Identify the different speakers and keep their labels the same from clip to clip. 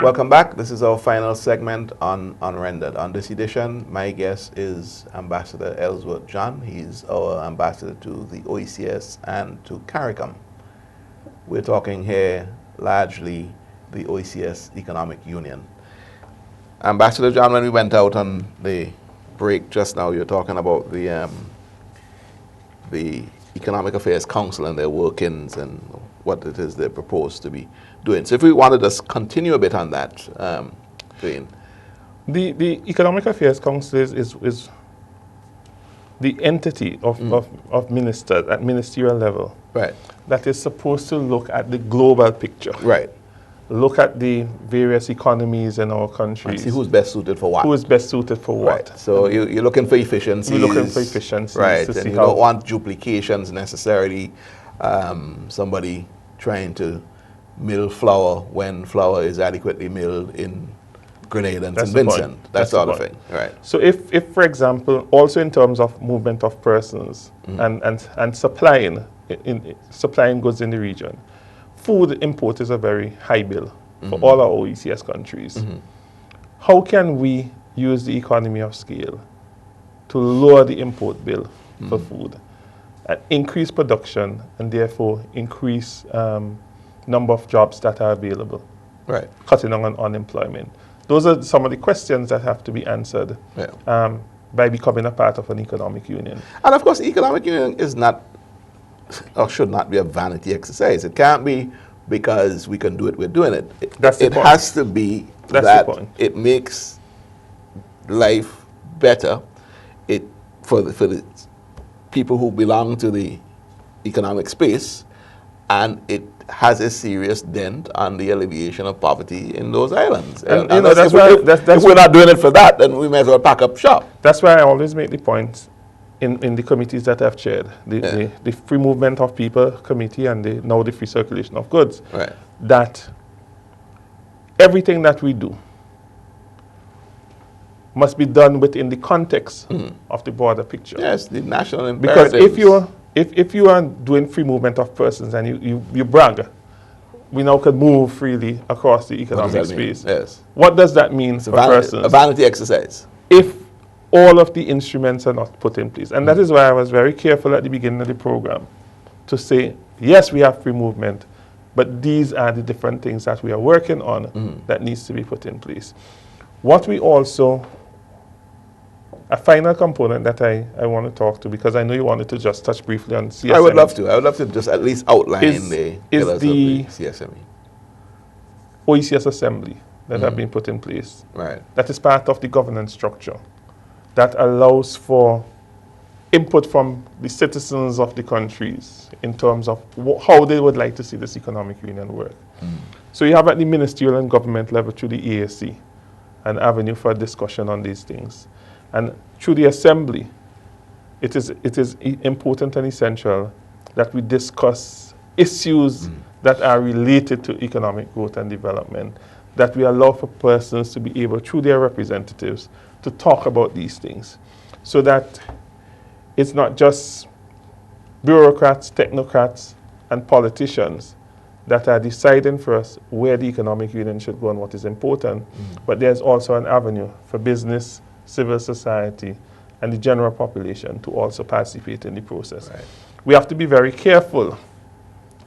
Speaker 1: Welcome back. This is our final segment on Unrendered. On this edition, my guest is Ambassador Elsworth John. He's our ambassador to the OECS and to CARICOM. We're talking here largely the OECS Economic Union. Ambassador John, when we went out on the break just now, you're talking about the Economic Affairs Council and their workings and what it is they're proposed to be doing. So if we wanted to continue a bit on that, Jane.
Speaker 2: The Economic Affairs Council is the entity of ministers at ministerial level,
Speaker 1: Right.
Speaker 2: that is supposed to look at the global picture.
Speaker 1: Right.
Speaker 2: Look at the various economies in our
Speaker 1: And
Speaker 2: countries.
Speaker 1: see who's best suited for what.
Speaker 2: Who is best suited for what.
Speaker 1: Right. So you're looking for efficiencies.
Speaker 2: We're looking for efficiencies.
Speaker 1: Right.
Speaker 2: To
Speaker 1: And
Speaker 2: see
Speaker 1: you
Speaker 2: how
Speaker 1: don't want duplications necessarily. Somebody trying to mill flour when flour is adequately milled in Grenada and St. Vincent. That sort of thing. Right.
Speaker 2: So if, for example, also in terms of movement of persons and supplying goods in the region, food import is a very high bill for all our OECS countries. How can we use the economy of scale to lower the import bill for food and increase production and therefore increase number of jobs that are available,
Speaker 1: Right.
Speaker 2: cutting down on unemployment? Those are some of the questions that have to be answered by becoming a part of an economic union.
Speaker 1: And of course, the economic union is not, or should not be, a vanity exercise. It can't be because we can do it, we're doing it. It has to be that it makes life better for the people who belong to the economic space, and it has a serious dent on the alleviation of poverty in those islands.
Speaker 2: And
Speaker 1: if we're not doing it for that, then we may as well pack up shop.
Speaker 2: That's why I always make the point in the committees that I've chaired, the Free Movement of People Committee and now the Free Circulation of Goods, that everything that we do must be done within the context of the broader picture.
Speaker 1: Yes, the national imperatives.
Speaker 2: Because if you are doing free movement of persons and you brag, we now can move freely across the economic space.
Speaker 1: Yes.
Speaker 2: What does that mean for persons?
Speaker 1: A vanity exercise.
Speaker 2: If all of the instruments are not put in place. And that is why I was very careful at the beginning of the program to say, yes, we have free movement, but these are the different things that we are working on that needs to be put in place. What we also, a final component that I want to talk to, because I know you wanted to just touch briefly on CSME.
Speaker 1: I would love to. I would love to just at least outline the pillars of the CSME.
Speaker 2: OECS Assembly that have been put in place.
Speaker 1: Right.
Speaker 2: That is part of the governance structure that allows for input from the citizens of the countries in terms of how they would like to see this economic union work. So you have at the ministerial and government level through the AAC an avenue for discussion on these things. And through the assembly, it is important and essential that we discuss issues that are related to economic growth and development, that we allow for persons to be able, through their representatives, to talk about these things, so that it's not just bureaucrats, technocrats, and politicians that are deciding for us where the economic union should go and what is important, but there's also an avenue for business, civil society, and the general population to also participate in the process.
Speaker 1: Right.
Speaker 2: We have to be very careful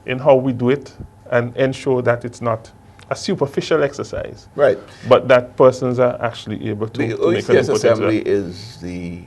Speaker 2: in how we do it and ensure that it's not a superficial exercise,
Speaker 1: right?
Speaker 2: But that persons are actually able to
Speaker 1: the
Speaker 2: make
Speaker 1: OECS
Speaker 2: an
Speaker 1: Assembly is the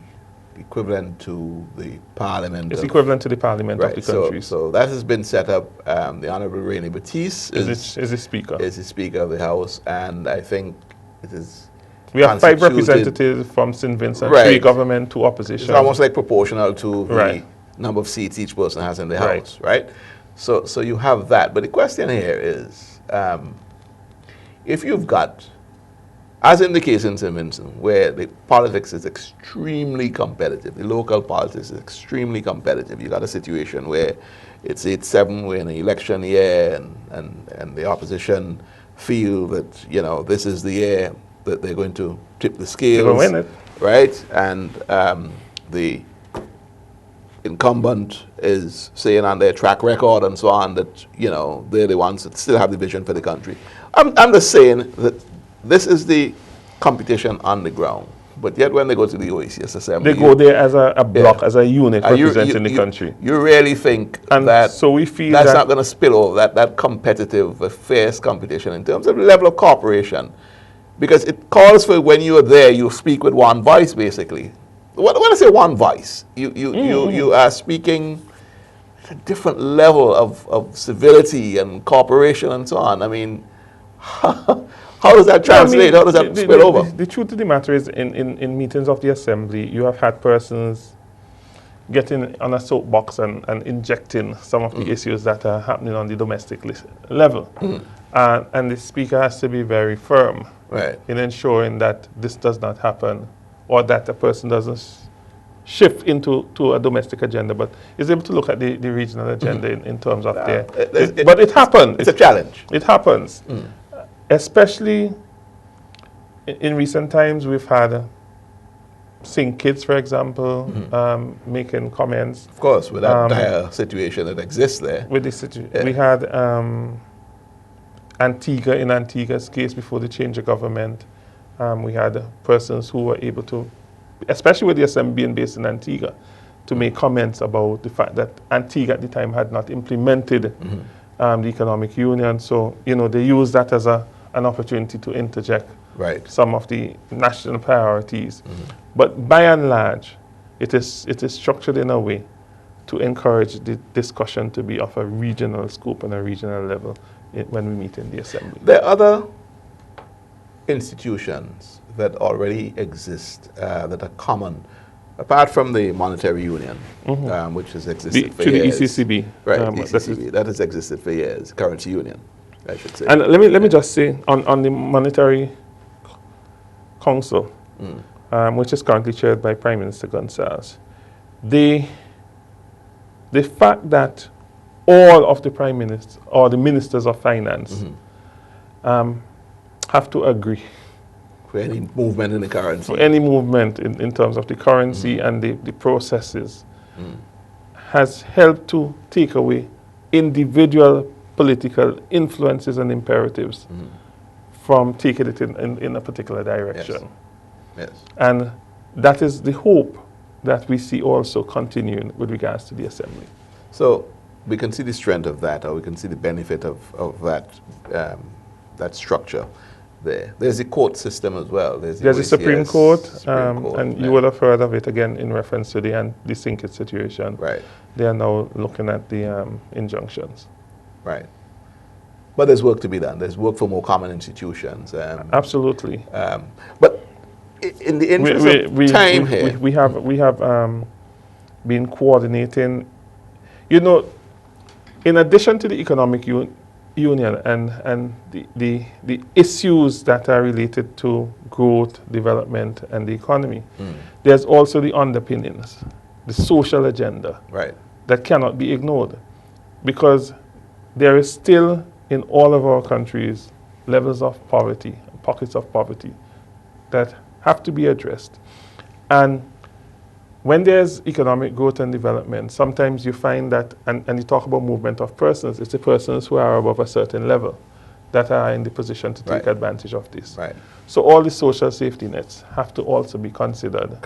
Speaker 1: equivalent to the Parliament.
Speaker 2: It's equivalent to the Parliament of the country.
Speaker 1: So that has been set up. The Honourable Rainey Batiste is the Speaker. Is the Speaker of the House, and I think it is.
Speaker 2: We have 5 representatives from St. Vincent, 3 government, 2 opposition.
Speaker 1: It's almost like proportional to the number of seats each person has in the House, right? So you have that. But the question here is, if you've got, as in the case in St. Vincent, where the politics is extremely competitive, the local politics is extremely competitive, you got a situation where it's 8-7, we're in an election year, and the opposition feel that, you know, this is the year that they're going to tip the scales,
Speaker 2: win it,
Speaker 1: right? And the incumbent is saying on their track record and so on that, they're the ones that still have the vision for the country. I'm just saying that this is the competition on the ground. But yet when they go to the OECS Assembly...
Speaker 2: They go there as a block, as a unit representing the country.
Speaker 1: You really think
Speaker 2: so we feel
Speaker 1: that's not going to spill over, that competitive, fierce competition in terms of the level of cooperation? Because it calls for when you are there, you speak with one voice, basically. When I say one voice, you are speaking at a different level of civility and cooperation and so on. I mean, how does that translate? How does that spill over?
Speaker 2: The truth of the matter is, in meetings of the Assembly, you have had persons getting on a soapbox and injecting some of the issues that are happening on the domestic level. And the Speaker has to be very firm in ensuring that this does not happen, or that a person doesn't shift into a domestic agenda, but is able to look at the regional agenda in terms of but it happens.
Speaker 1: It's a challenge.
Speaker 2: It happens. Especially in recent times, we've had Sing Kids, for example, making comments.
Speaker 1: Of course, with that dire situation that exists there.
Speaker 2: With this situation, we had Antigua, in Antigua's case, before the change of government, we had persons who were able to, especially with the Assembly being based in Antigua, to make comments about the fact that Antigua at the time had not implemented the economic union. So, they used that as an opportunity to interject some of the national priorities. But by and large, it is structured in a way to encourage the discussion to be of a regional scope and a regional level when we meet in the Assembly.
Speaker 1: There are other institutions that already exist that are common, apart from the monetary union, which has existed for years.
Speaker 2: The ECCB.
Speaker 1: Right, ECCB. That has existed for years, currency union, I should say.
Speaker 2: And let me just say, on the Monetary Council, which is currently chaired by Prime Minister Gonsalves, the fact that all of the Prime Ministers or the Ministers of Finance have to agree
Speaker 1: for any movement in the currency.
Speaker 2: For any movement in terms of the currency and the processes has helped to take away individual political influences and imperatives from taking it in a particular direction.
Speaker 1: Yes.
Speaker 2: And that is the hope that we see also continuing with regards to the Assembly.
Speaker 1: So we can see the strength of that, or we can see the benefit of that that structure there. There's the court system as well. There's
Speaker 2: the Supreme Court, and you would have heard of it again in reference to the Sing Kids situation.
Speaker 1: Right.
Speaker 2: They are now looking at the injunctions.
Speaker 1: Right. But there's work to be done. There's work for more common institutions.
Speaker 2: Absolutely.
Speaker 1: But in the interest of time here,
Speaker 2: we have been coordinating. In addition to the economic union and the issues that are related to growth, development, and the economy, there's also the underpinnings, the social agenda, that cannot be ignored, because there is still in all of our countries levels of poverty, pockets of poverty that have to be addressed. And when there's economic growth and development, sometimes you find that, and you talk about movement of persons, it's the persons who are above a certain level that are in the position to take advantage of this. So all the social safety nets have to also be considered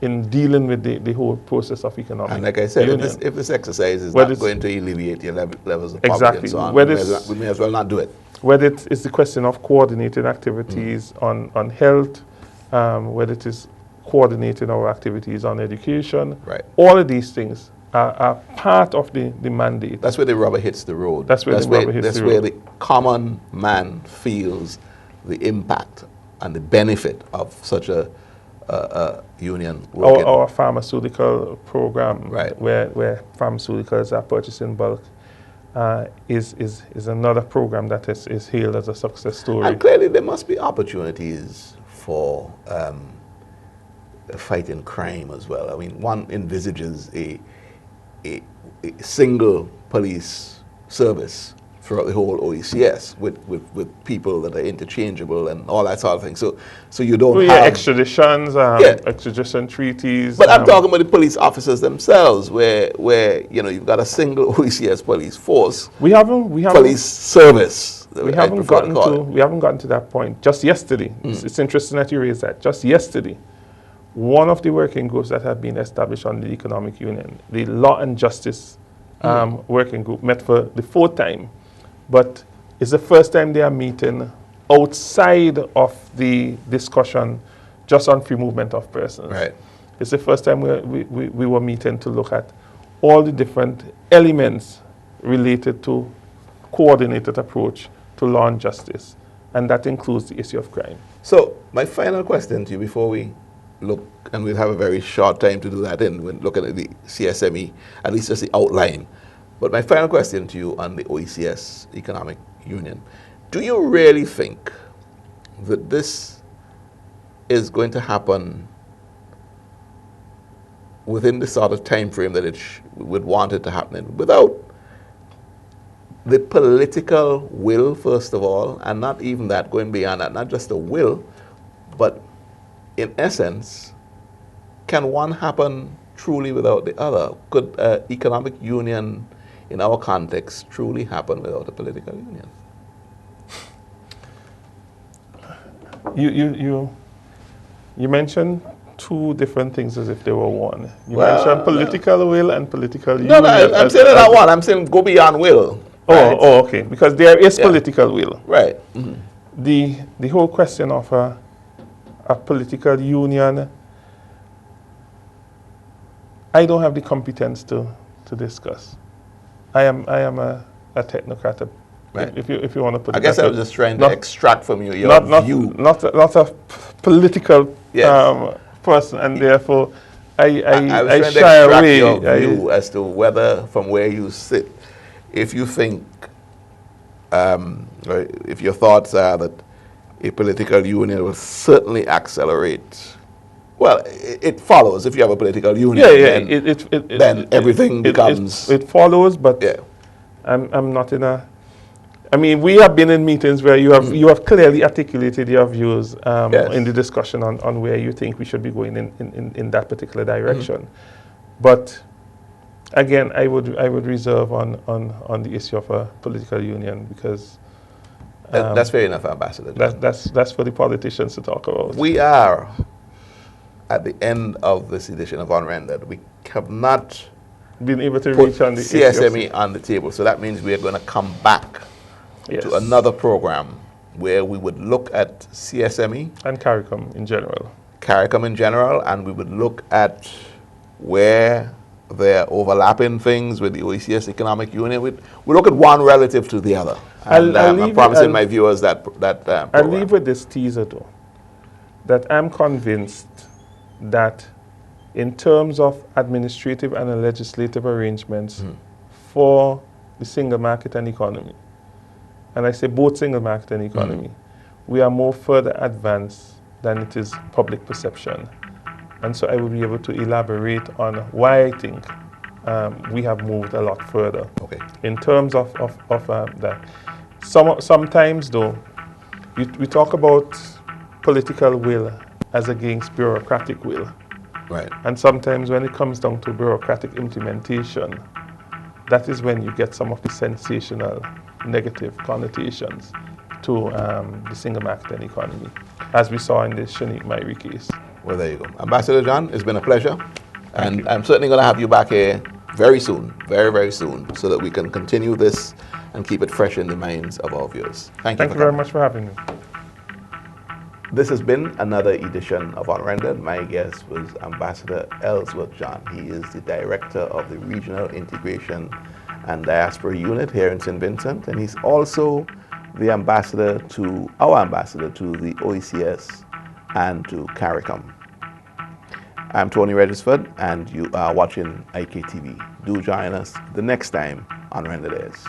Speaker 2: in dealing with the whole process of economic
Speaker 1: And like I said, if this exercise is not going to alleviate your levels of poverty and so on, we may as well not do it.
Speaker 2: Whether it's the question of coordinating activities on health, whether it is coordinating our activities on education, all of these things are part of the mandate.
Speaker 1: That's where the rubber hits the road.
Speaker 2: That's where
Speaker 1: the common man feels the impact and the benefit of such a union working.
Speaker 2: Our pharmaceutical program, where pharmaceuticals are purchased in bulk, is another program that is hailed as a success story.
Speaker 1: And clearly there must be opportunities for fighting crime as well. I mean, one envisages a single police service throughout the whole OECS with people that are interchangeable and all that sort of thing. So you don't have
Speaker 2: extraditions, extradition treaties.
Speaker 1: But I'm talking about the police officers themselves, where you've got a single OECS police force.
Speaker 2: We haven't
Speaker 1: police service.
Speaker 2: We haven't gotten to that point. Just yesterday, it's interesting that you raised that. Just yesterday, one of the working groups that have been established on the Economic Union, the Law and Justice working group, met for the 4th time. But it's the first time they are meeting outside of the discussion just on free movement of persons.
Speaker 1: Right.
Speaker 2: It's the first time we were meeting to look at all the different elements related to coordinated approach to law and justice. And that includes the issue of crime.
Speaker 1: So my final question to you before we look, and we'll have a very short time to do that when looking at the CSME, at least just the outline. But my final question to you on the OECS Economic Union, do you really think that this is going to happen within the sort of time frame that it would want it to happen in, without the political will, first of all, and not even that, going beyond that, not just the will, but in essence, can one happen truly without the other? Could economic union in our context truly happen without a political union?
Speaker 2: You mentioned 2 different things as if they were one. You mentioned political will and political union.
Speaker 1: No, I'm saying not one. I'm saying go beyond will. Right?
Speaker 2: Oh, okay. Because there is political will.
Speaker 1: Right.
Speaker 2: The whole question of a political union, I don't have the competence to discuss. I am a technocrat.
Speaker 1: Right.
Speaker 2: If you want to put it.
Speaker 1: I guess I was just trying to extract from you your view.
Speaker 2: Not a political person, and therefore I
Speaker 1: was trying
Speaker 2: shy
Speaker 1: to extract
Speaker 2: away.
Speaker 1: your view as to whether, from where you sit, if you think, or if your thoughts are that a political union will certainly accelerate. Well, it follows. If you have a political union, then everything becomes...
Speaker 2: It follows, but I'm not in a... I mean, we have been in meetings where you have clearly articulated your views in the discussion on where you think we should be going in that particular direction. But again, I would reserve on the issue of a political union, because
Speaker 1: that's fair enough, Ambassador.
Speaker 2: That's for the politicians to talk about.
Speaker 1: We are at the end of this edition of Unrendered. We have not
Speaker 2: been able to
Speaker 1: put
Speaker 2: reach on the
Speaker 1: CSME on the table, so that means we are going to come back to another program where we would look at CSME
Speaker 2: and CARICOM in general.
Speaker 1: CARICOM in general, and we would look at where there are overlapping things with the OECS Economic Union. We look at one relative to the other. And I'm promising my viewers that
Speaker 2: I'll leave with this teaser, though, that I'm convinced that in terms of administrative and legislative arrangements for the single market and economy, and I say both single market and economy, we are more further advanced than it is public perception. And so I will be able to elaborate on why I think we have moved a lot further in terms of that. Sometimes, though, we talk about political will as against bureaucratic will.
Speaker 1: Right.
Speaker 2: And sometimes when it comes down to bureaucratic implementation, that is when you get some of the sensational negative connotations to the single market and economy, as we saw in the Shanique Myrie case.
Speaker 1: Well, there you go. Ambassador John, it's been a pleasure. And I'm certainly going to have you back here very soon, very, very soon, so that we can continue this and keep it fresh in the minds of our viewers. Thank you.
Speaker 2: Thank you very much for having me.
Speaker 1: This has been another edition of Unrendered. My guest was Ambassador Elsworth John. He is the Director of the Regional Integration and Diaspora Unit here in St. Vincent, and he's also the ambassador to, our ambassador to the OECS and to CARICOM. I'm Tony Regisford, and you are watching IKTV. Do join us the next time Unrendered airs.